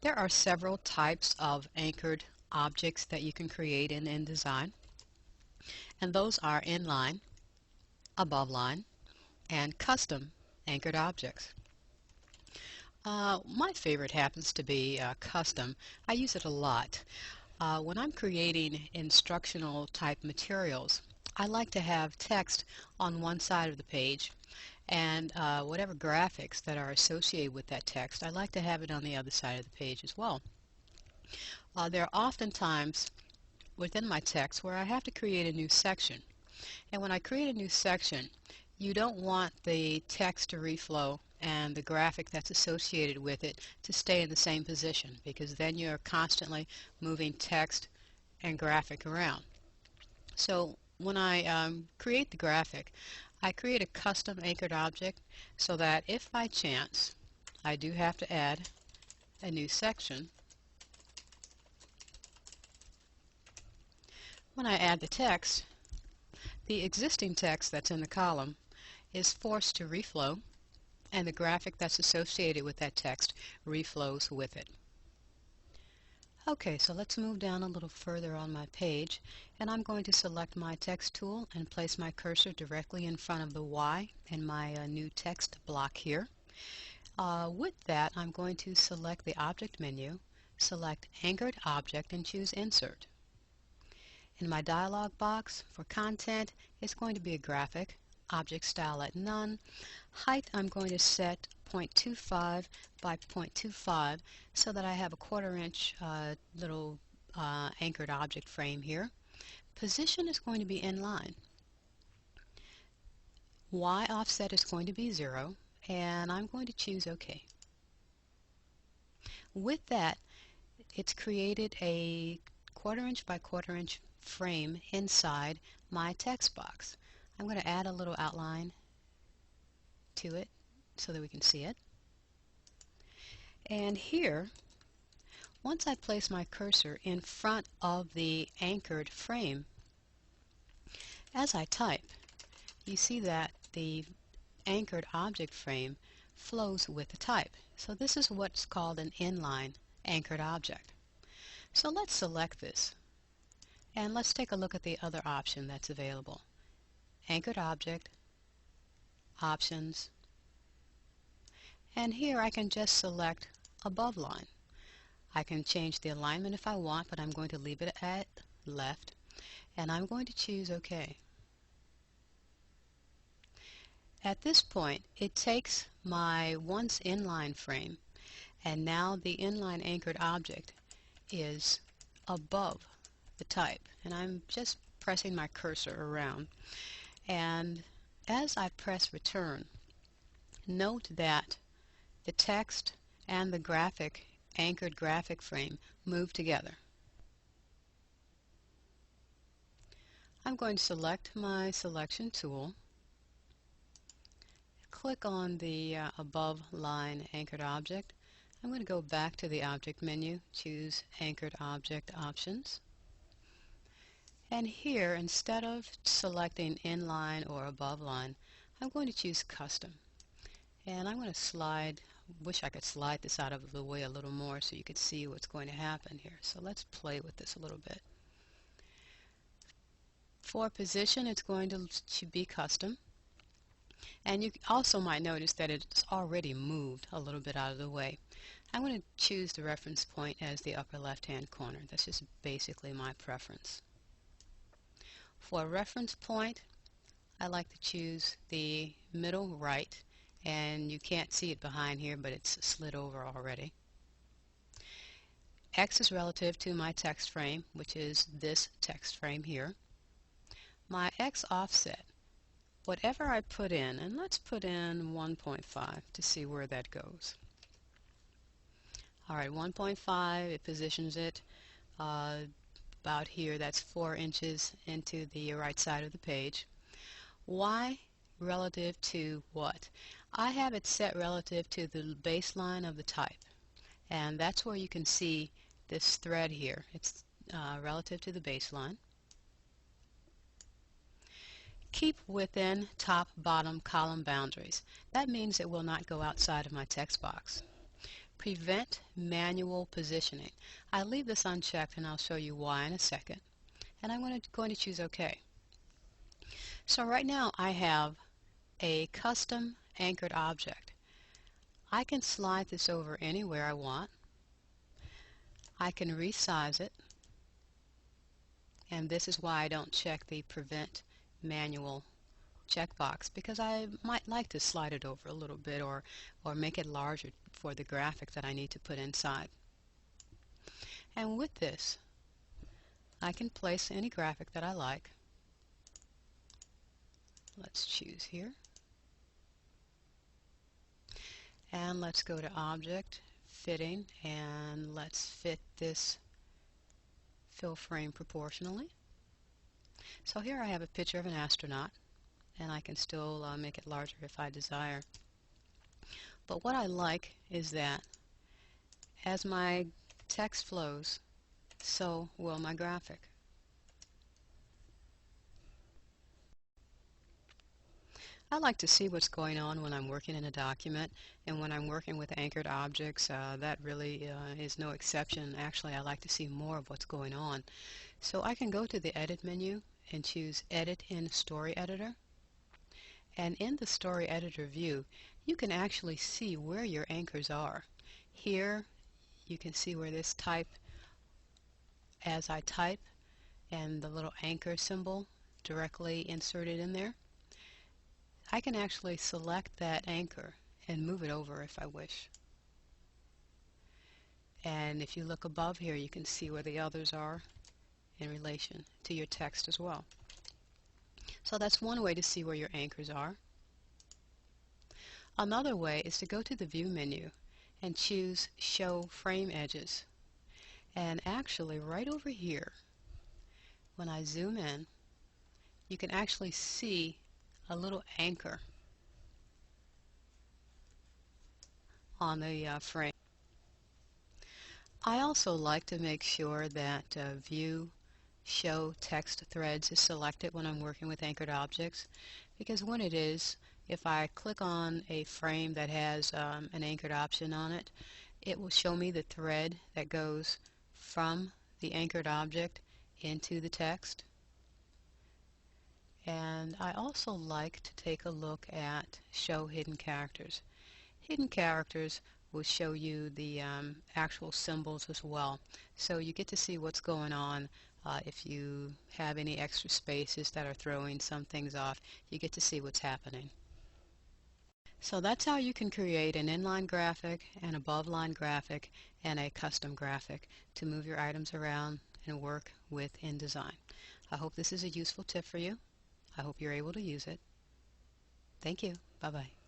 There are several types of anchored objects that you can create in InDesign, and those are inline, above line, and custom anchored objects. My favorite happens to be custom. I use it a lot. When I'm creating instructional type materials, I like to have text on one side of the page and whatever graphics that are associated with that text, I like to have it on the other side of the page as well. There are often times within my text where I have to create a new section. And when I create a new section, you don't want the text to reflow and the graphic that's associated with it to stay in the same position, because then you're constantly moving text and graphic around. So when I create the graphic, I create a custom anchored object so that if by chance I do have to add a new section, when I add the text, the existing text that's in the column is forced to reflow, and the graphic that's associated with that text reflows with it. Okay, so let's move down a little further on my page, and I'm going to select my text tool and place my cursor directly in front of the Y in my new text block here. With that, I'm going to select the Object menu, select Anchored Object, and choose Insert. In my dialog box, for content, it's going to be a graphic, object style at none. Height I'm going to set 0.25 by 0.25 so that I have a 1/4 inch little anchored object frame here. Position is going to be inline. Y offset is going to be 0, and I'm going to choose OK. With that, it's created a 1/4 inch by 1/4 inch frame inside my text box. I'm going to add a little outline to it so that we can see it. And here, once I place my cursor in front of the anchored frame, as I type, you see that the anchored object frame flows with the type. So this is what's called an inline anchored object. So let's select this, and let's take a look at the other option that's available. Anchored object, options, and here I can just select above line. I can change the alignment if I want, but I'm going to leave it at left, and I'm going to choose OK. At this point, it takes my once inline frame, and now the inline anchored object is above the type, and I'm just pressing my cursor around. And as I press return, note that the text and the graphic, anchored graphic frame move together. I'm going to select my selection tool, click on the above line anchored object. I'm going to go back to the object menu, choose anchored object options. And here, instead of selecting inline or above line, I'm going to choose custom. And I'm going to slide, wish I could slide this out of the way a little more so you could see what's going to happen here. So let's play with this a little bit. For position, it's going to be custom. And you also might notice that it's already moved a little bit out of the way. I'm going to choose the reference point as the upper left-hand corner. That's just basically my preference. For a reference point, I like to choose the middle right, and you can't see it behind here, but it's slid over already. X is relative to my text frame, which is this text frame here. My X offset, whatever I put in, and let's put in 1.5 to see where that goes. Alright, 1.5, it positions it about here. That's 4 inches into the right side of the page. Y relative to what? I have it set relative to the baseline of the type, and that's where you can see this thread here. It's relative to the baseline. Keep within top-bottom column boundaries. That means it will not go outside of my text box. Prevent manual positioning. I leave this unchecked and I'll show you why in a second. And I'm going to choose OK. So right now I have a custom anchored object. I can slide this over anywhere I want. I can resize it, and this is why I don't check the prevent manual checkbox, because I might like to slide it over a little bit or make it larger for the graphic that I need to put inside. And with this I can place any graphic that I like. Let's choose here. And let's go to Object, Fitting, and let's fit this fill frame proportionally. So here I have a picture of an astronaut, and I can still make it larger if I desire. But what I like is that as my text flows, so will my graphic. I like to see what's going on when I'm working in a document, and when I'm working with anchored objects, that really is no exception. Actually, I like to see more of what's going on. So I can go to the Edit menu and choose Edit in Story Editor. And in the Story Editor view, you can actually see where your anchors are. Here, you can see where this type as I type, and the little anchor symbol directly inserted in there. I can actually select that anchor and move it over if I wish. And if you look above here, you can see where the others are in relation to your text as well. So that's one way to see where your anchors are. Another way is to go to the View menu and choose Show Frame Edges. And actually right over here, when I zoom in, you can actually see a little anchor on the frame. I also like to make sure that View Show Text Threads is selected when I'm working with anchored objects, because when it is, if I click on a frame that has an anchored option on it, it will show me the thread that goes from the anchored object into the text. And I also like to take a look at Show Hidden Characters. Hidden characters will show you the actual symbols as well. So you get to see what's going on. If you have any extra spaces that are throwing some things off, you get to see what's happening. So that's how you can create an inline graphic, an above line graphic, and a custom graphic to move your items around and work with InDesign. I hope this is a useful tip for you. I hope you're able to use it. Thank you. Bye-bye.